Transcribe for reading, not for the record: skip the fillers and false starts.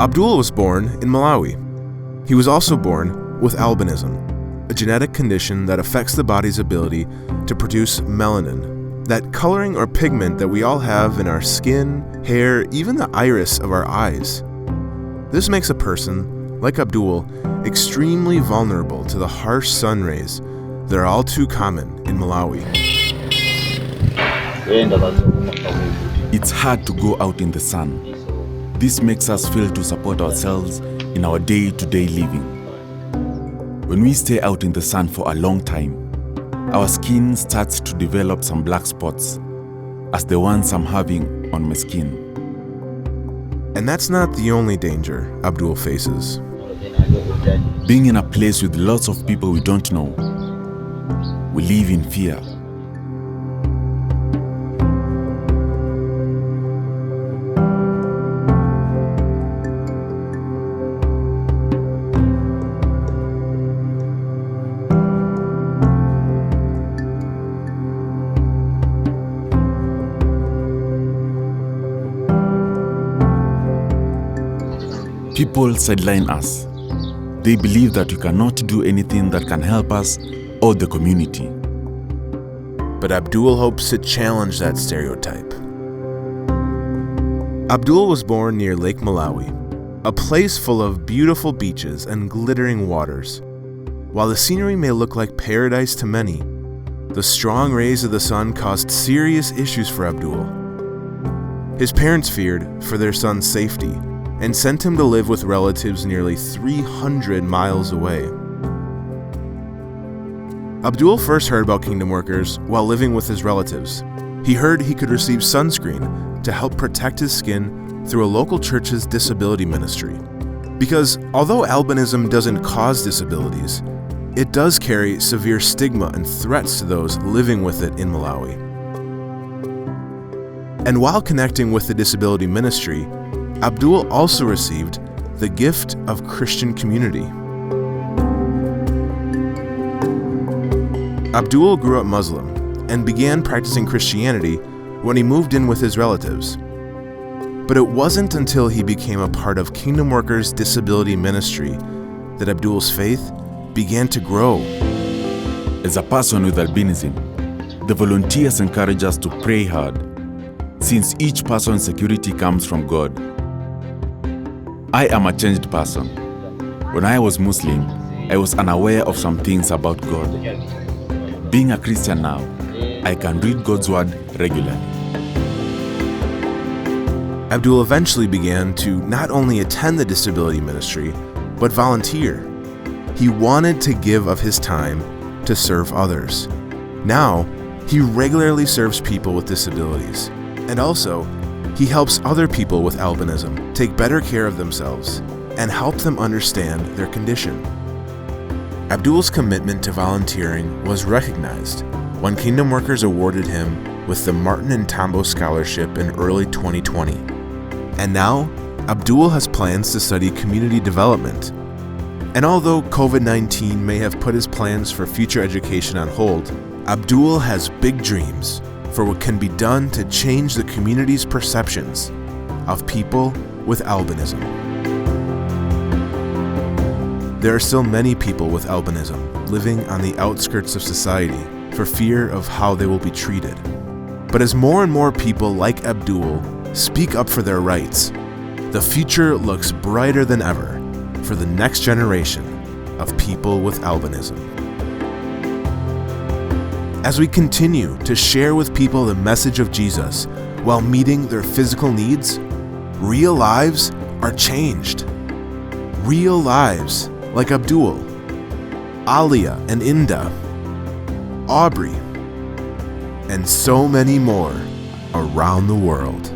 Abdul was born in Malawi. He was also born with albinism, a genetic condition that affects the body's ability to produce melanin, that coloring or pigment that we all have in our skin, hair, even the iris of our eyes. This makes a person, like Abdul, extremely vulnerable to the harsh sun rays that are all too common in Malawi. It's hard to go out in the sun. This makes us fail to support ourselves in our day-to-day living. When we stay out in the sun for a long time, our skin starts to develop some black spots, as the ones I'm having on my skin. And that's not the only danger Abdul faces. Being in a place with lots of people we don't know, we live in fear. People sideline us. They believe that we cannot do anything that can help us or the community. But Abdul hopes to challenge that stereotype. Abdul was born near Lake Malawi, a place full of beautiful beaches and glittering waters. While the scenery may look like paradise to many, the strong rays of the sun caused serious issues for Abdul. His parents feared for their son's safety and sent him to live with relatives nearly 300 miles away. Abdul first heard about Kingdom Workers while living with his relatives. He heard he could receive sunscreen to help protect his skin through a local church's disability ministry. Because although albinism doesn't cause disabilities, it does carry severe stigma and threats to those living with it in Malawi. And while connecting with the disability ministry, Abdul also received the gift of Christian community. Abdul grew up Muslim and began practicing Christianity when he moved in with his relatives. But it wasn't until he became a part of Kingdom Workers' disability ministry that Abdul's faith began to grow. As a person with albinism, the volunteers encourage us to pray hard, since each person's security comes from God. I am a changed person. When I was Muslim, I was unaware of some things about God. Being a Christian now, I can read God's word regularly. Abdul eventually began to not only attend the disability ministry, but volunteer. He wanted to give of his time to serve others. Now, he regularly serves people with disabilities, and also, he helps other people with albinism take better care of themselves and help them understand their condition. Abdul's commitment to volunteering was recognized when Kingdom Workers awarded him with the Martin and Tambo Scholarship in early 2020. And now, Abdul has plans to study community development. And although COVID-19 may have put his plans for future education on hold, Abdul has big dreams for what can be done to change the community's perceptions of people with albinism. There are still many people with albinism living on the outskirts of society for fear of how they will be treated. But as more and more people like Abdul speak up for their rights, the future looks brighter than ever for the next generation of people with albinism. As we continue to share with people the message of Jesus while meeting their physical needs, real lives are changed. Real lives like Abdul, Alia and Inda, Aubrey, and so many more around the world.